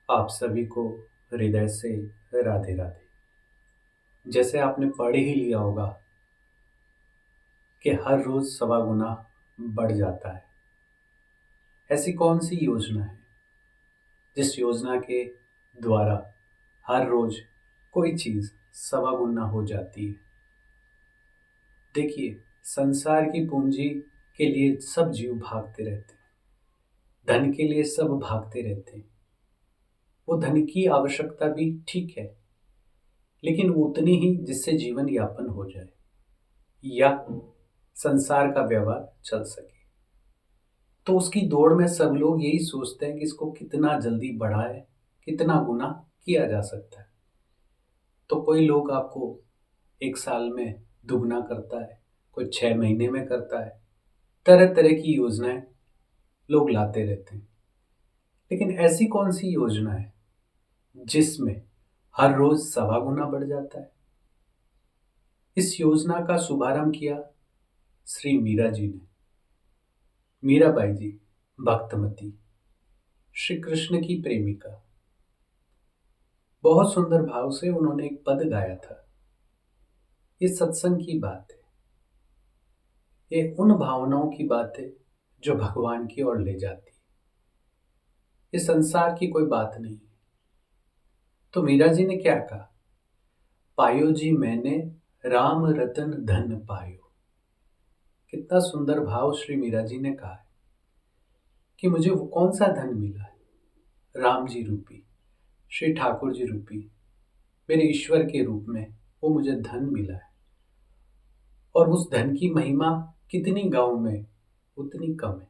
आप सभी को हृदय से राधे राधे। जैसे आपने पढ़ ही लिया होगा कि हर रोज सवा गुना बढ़ जाता है। ऐसी कौन सी योजना है जिस योजना के द्वारा हर रोज कोई चीज सवा गुना हो जाती है? देखिए, संसार की पूंजी के लिए सब जीव भागते रहते हैं। धन के लिए सब भागते रहते हैं। वो धन की आवश्यकता भी ठीक है, लेकिन उतनी ही जिससे जीवन यापन हो जाए या संसार का व्यवहार चल सके। तो उसकी दौड़ में सब लोग यही सोचते हैं कि इसको कितना जल्दी बढ़ाए, कितना गुना किया जा सकता है। तो कोई लोग आपको एक साल में दुगना करता है, कोई 6 महीने में करता है। तरह तरह की योजनाएं लोग लाते रहते हैं। लेकिन ऐसी कौन सी योजना है जिसमें हर रोज सवा गुना बढ़ जाता है? इस योजना का शुभारंभ किया श्री मीरा जी ने। मीराबाई जी, भक्तमती, श्री कृष्ण की प्रेमिका। बहुत सुंदर भाव से उन्होंने एक पद गाया था। ये सत्संग की बात है। ये उन भावनाओं की बात है जो भगवान की ओर ले जाती है। ये संसार की कोई बात नहीं है। तो मीरा जी ने क्या कहा? पायो जी मैंने राम रतन धन पायो। कितना सुंदर भाव श्री मीरा जी ने कहा है कि मुझे वो कौन सा धन मिला है। राम जी रूपी, श्री ठाकुर जी रूपी, मेरे ईश्वर के रूप में वो मुझे धन मिला है। और उस धन की महिमा कितनी गांव में उतनी कम है।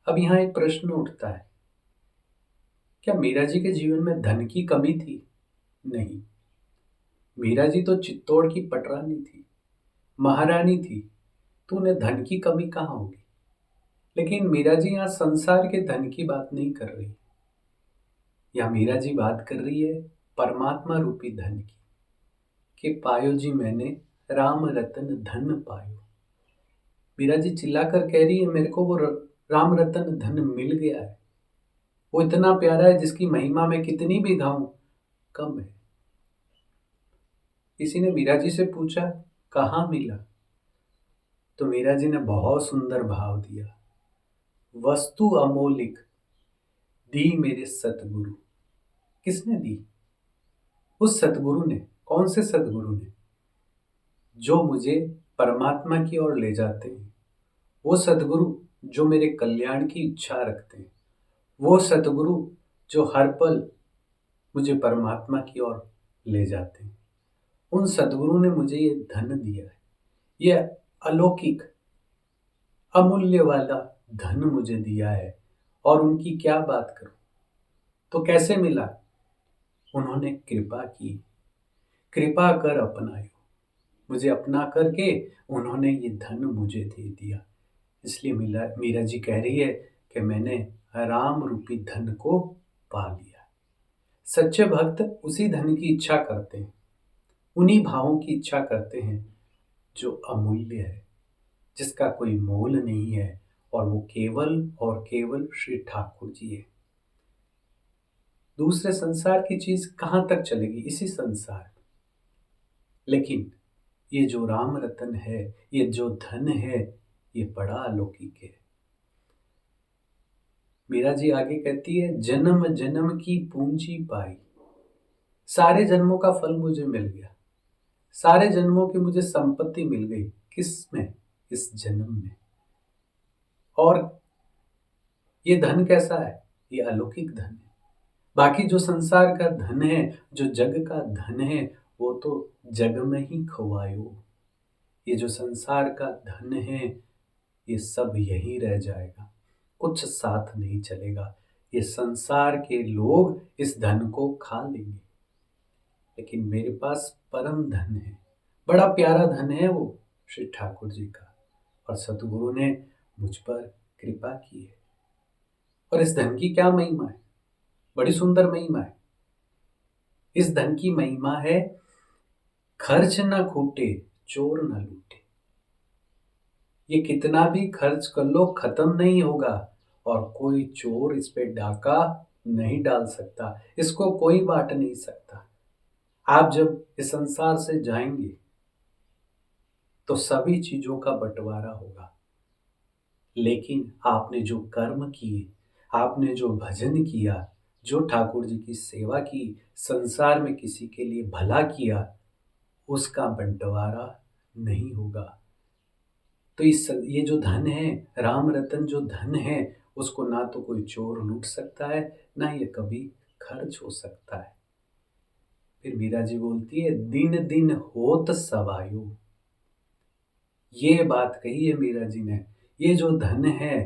अब यहाँ एक प्रश्न उठता है, क्या मीरा जी के जीवन में धन की कमी थी? नहीं। मीरा जी तो चित्तौड़ की पटरानी थी, महारानी थी, तो उन्हें धन की कमी कहाँ होगी? लेकिन मीरा जी यहाँ संसार के धन की बात नहीं कर रही। यहाँ मीरा जी बात कर रही है परमात्मा रूपी धन की, कि पायो जी मैंने राम रतन धन पायो। मीरा जी चिल्लाकर कह रही है, मेरे को वो राम रतन धन मिल गया है। वो इतना प्यारा है जिसकी महिमा मैं कितनी भी गाऊं कम है। किसी ने मीरा जी से पूछा, कहाँ मिला? तो मीरा जी ने बहुत सुंदर भाव दिया, वस्तु अमोलिक दी मेरे सतगुरु। किसने दी? उस सतगुरु ने। कौन से सतगुरु ने? जो मुझे परमात्मा की ओर ले जाते हैं। वो सतगुरु जो मेरे कल्याण की इच्छा रखते हैं। वो सतगुरु जो हर पल मुझे परमात्मा की ओर ले जाते हैं। उन सदगुरु ने मुझे ये धन दिया है। ये अलौकिक अमूल्य वाला धन मुझे दिया है। और उनकी क्या बात करूं? तो कैसे मिला? उन्होंने कृपा की। कृपा कर अपनायो। मुझे अपना करके उन्होंने ये धन मुझे दे दिया। इसलिए मीरा जी कह रही है कि मैंने राम रूपी धन को पा लिया। सच्चे भक्त उसी धन की इच्छा करते हैं, उन्हीं भावों की इच्छा करते हैं जो अमूल्य है, जिसका कोई मोल नहीं है, और वो केवल और केवल श्री ठाकुर जी है। दूसरे संसार की चीज कहां तक चलेगी? इसी संसार में। लेकिन ये जो राम रतन है, ये जो धन है, ये बड़ा अलौकिक है। मीरा जी आगे कहती है, जन्म जन्म की पूंजी पाई। सारे जन्मों का फल मुझे मिल गया। सारे जन्मों की मुझे संपत्ति मिल गई। किस में? इस जन्म में। और ये धन कैसा है? ये अलौकिक धन है। बाकी जो संसार का धन है, जो जग का धन है, वो तो जग में ही खोवायो। ये जो संसार का धन है, ये सब यही रह जाएगा, कुछ साथ नहीं चलेगा। ये संसार के लोग इस धन को खा लेंगे। लेकिन मेरे पास परम धन है, बड़ा प्यारा धन है वो श्री ठाकुर जी का। और सतगुरु ने मुझ पर कृपा की है। और इस धन की क्या महिमा है? बड़ी सुंदर महिमा है। इस धन की महिमा है, खर्च न खूटे, चोर न लूटे। ये कितना भी खर्च कर लो खत्म नहीं होगा, और कोई चोर इस पे डाका नहीं डाल सकता, इसको कोई बांट नहीं सकता। आप जब इस संसार से जाएंगे तो सभी चीजों का बंटवारा होगा, लेकिन आपने जो कर्म किए, आपने जो भजन किया, जो ठाकुर जी की सेवा की, संसार में किसी के लिए भला किया, उसका बंटवारा नहीं होगा। तो ये जो धन है, राम रतन जो धन है, उसको ना तो कोई चोर लूट सकता है, ना ये कभी खर्च हो सकता है। फिर मीरा जी बोलती है, दिन दिन होत सवायु। ये बात कही है मीरा जी ने, ये जो धन है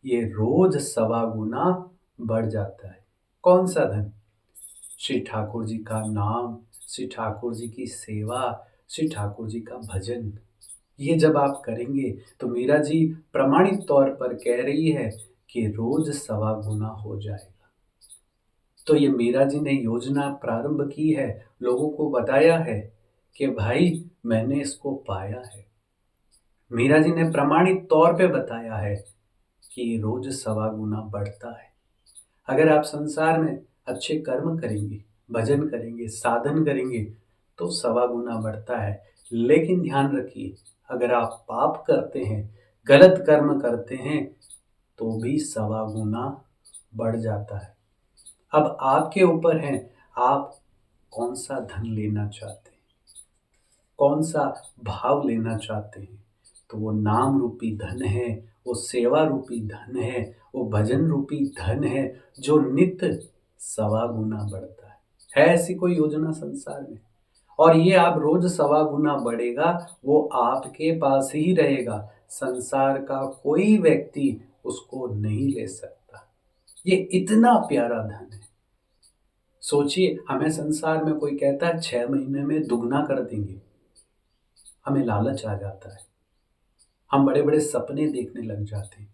ये रोज सवा गुना बढ़ जाता है। कौन सा धन? श्री ठाकुर जी का नाम, श्री ठाकुर जी की सेवा, श्री ठाकुर जी का भजन। ये जब आप करेंगे तो मीरा जी प्रमाणित तौर पर कह रही है कि रोज सवा गुना हो जाएगा। तो ये मीरा जी ने योजना प्रारंभ की है, लोगों को बताया है कि भाई मैंने इसको पाया है। मीरा जी ने प्रमाणित तौर पे बताया है कि रोज सवा गुना बढ़ता है। अगर आप संसार में अच्छे कर्म करेंगे, भजन करेंगे, साधन करेंगे तो सवा गुना बढ़ता है। लेकिन ध्यान रखिए, अगर आप पाप करते हैं, गलत कर्म करते हैं तो भी सवा गुना बढ़ जाता है। अब आपके ऊपर है, आप कौन सा धन लेना चाहते हैं, कौन सा भाव लेना चाहते हैं। तो वो नाम रूपी धन है, वो सेवा रूपी धन है, वो भजन रूपी धन है, जो नित्य सवा गुना बढ़ता है ऐसी कोई योजना संसार में। और ये आप रोज सवा गुना बढ़ेगा, वो आपके पास ही रहेगा, संसार का कोई व्यक्ति उसको नहीं ले सकता। ये इतना प्यारा धन है। सोचिए, हमें संसार में कोई कहता है 6 महीने में दुगना कर देंगे, हमें लालच आ जाता है, हम बड़े बड़े सपने देखने लग जाते हैं।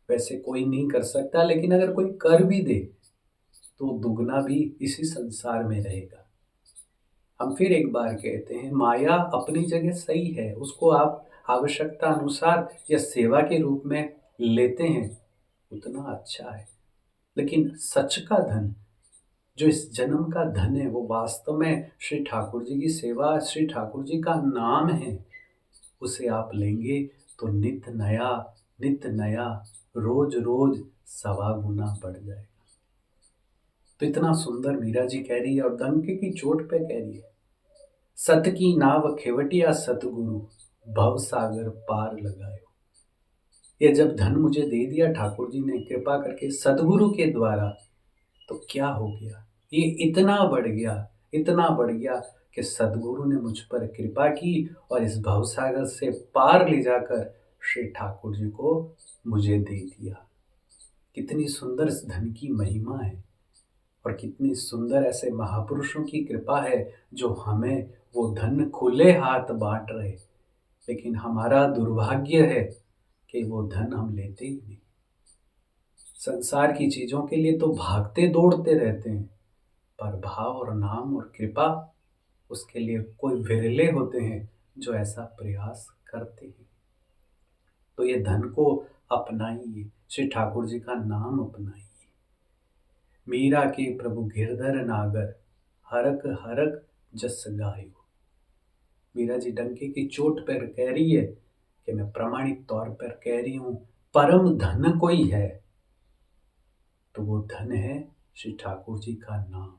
वैसे कोई नहीं कर सकता, लेकिन अगर कोई कर भी दे तो दुगना भी इसी संसार में रहेगा। हम फिर एक बार कहते हैं, माया अपनी जगह सही है, उसको आप आवश्यकता अनुसार या सेवा के रूप में लेते हैं उतना अच्छा है। लेकिन सच का धन, जो इस जन्म का धन है, वो वास्तव में श्री ठाकुर जी की सेवा, श्री ठाकुर जी का नाम है। उसे आप लेंगे तो नित्य नया रोज रोज सवा गुना बढ़ जाएगा। तो इतना सुंदर मीरा जी कह रही है और डंके की चोट पे कह रही है, सत की नाव खेवटिया सतगुरु, भव सागर पार लगायो। ये जब धन मुझे दे दिया ठाकुर जी ने कृपा करके सतगुरु के द्वारा, तो क्या हो गया, ये इतना बढ़ गया, इतना बढ़ गया कि सतगुरु ने मुझ पर कृपा की और इस भवसागर से पार ले जाकर श्री ठाकुर जी को मुझे दे दिया। कितनी सुंदर इस धन की महिमा है और कितनी सुंदर ऐसे महापुरुषों की कृपा है जो हमें वो धन खुले हाथ बांट रहे। लेकिन हमारा दुर्भाग्य है कि वो धन हम लेते ही नहीं। संसार की चीजों के लिए तो भागते दौड़ते रहते हैं, पर भाव और नाम और कृपा, उसके लिए कोई विरले होते हैं जो ऐसा प्रयास करते हैं। तो ये धन को अपनाइए, श्री ठाकुर जी का नाम अपनाइए। मीरा के प्रभु गिरधर नागर, हरक हरक जस गायो। मीरा जी डंके की चोट पर कह रही है कि मैं प्रमाणिक तौर पर कह रही हूं, परम धन कोई है तो वो धन है श्री ठाकुर जी का नाम।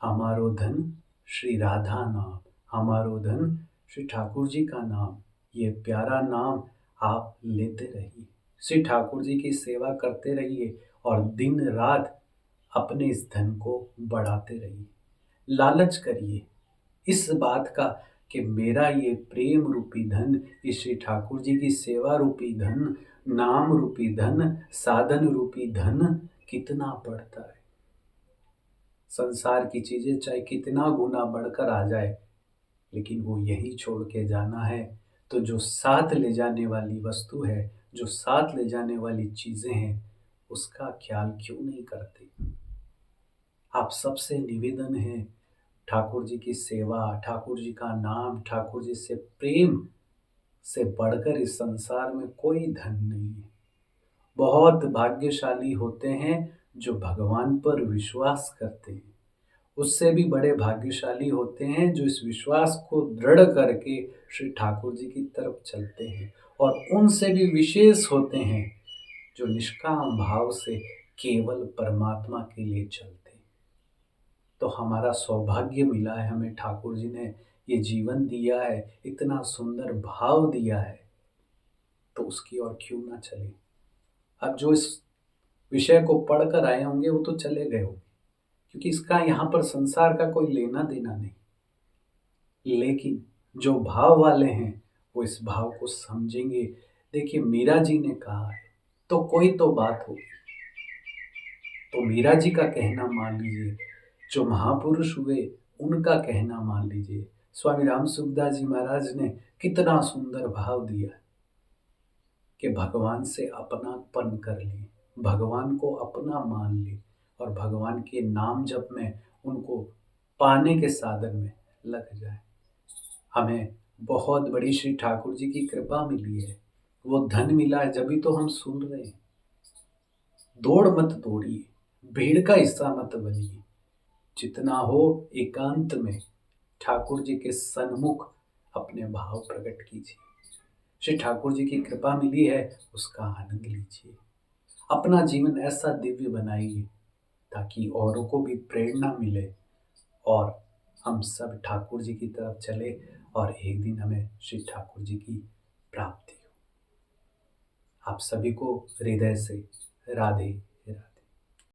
हमारो धन श्री राधा नाम, हमारो धन श्री ठाकुर जी का नाम। ये प्यारा नाम आप लेते रहिए, श्री ठाकुर जी की सेवा करते रहिए और दिन रात अपने इस धन को बढ़ाते रहिए। लालच करिए इस बात का कि मेरा ये प्रेम रूपी धन, ये श्री ठाकुर जी की सेवा रूपी धन, नाम रूपी धन, साधन रूपी धन कितना बढ़ता है। संसार की चीजें चाहे कितना गुना बढ़कर आ जाए, लेकिन वो यही छोड़ के जाना है। तो जो साथ ले जाने वाली वस्तु है, जो साथ ले जाने वाली चीजें हैं, उसका ख्याल क्यों नहीं करते। आप सबसे निवेदन है, ठाकुर जी की सेवा, ठाकुर जी का नाम, ठाकुर जी से प्रेम से बढ़कर इस संसार में कोई धन नहीं है। बहुत भाग्यशाली होते हैं जो भगवान पर विश्वास करते हैं। उससे भी बड़े भाग्यशाली होते हैं जो इस विश्वास को दृढ़ करके श्री ठाकुर जी की तरफ चलते हैं। और उनसे भी विशेष होते हैं जो निष्काम भाव से केवल परमात्मा के लिए चलते हैं। तो हमारा सौभाग्य मिला है, हमें ठाकुर जी ने ये जीवन दिया है, इतना सुंदर भाव दिया है, तो उसकी ओर क्यों ना चले। अब जो इस विषय को पढ़कर आए होंगे वो तो चले गए होंगे, क्योंकि इसका यहाँ पर संसार का कोई लेना देना नहीं। लेकिन जो भाव वाले हैं वो इस भाव को समझेंगे। देखिए, मीरा जी ने कहा है तो कोई तो बात होगी। तो मीरा जी का कहना मान लीजिए, जो महापुरुष हुए उनका कहना मान लीजिए। स्वामी राम सुखदास जी महाराज ने कितना सुंदर भाव दिया कि भगवान से अपनापन कर लिए, भगवान को अपना मान ली और भगवान के नाम जप में उनको पाने के साधन में लग जाए। हमें बहुत बड़ी श्री ठाकुर जी की कृपा मिली है, वो धन मिला है, जब भी तो हम सुन रहे हैं। दौड़ मत दौड़िए, भीड़ का हिस्सा मत बनिए, जितना हो एकांत में ठाकुर जी के सन्मुख अपने भाव प्रकट कीजिए। श्री ठाकुर जी की कृपा मिली है, उसका आनंद लीजिए। अपना जीवन ऐसा दिव्य बनाइए ताकि औरों को भी प्रेरणा मिले और हम सब ठाकुर जी की तरफ चले और एक दिन हमें श्री ठाकुर जी की प्राप्ति हो। आप सभी को हृदय से राधे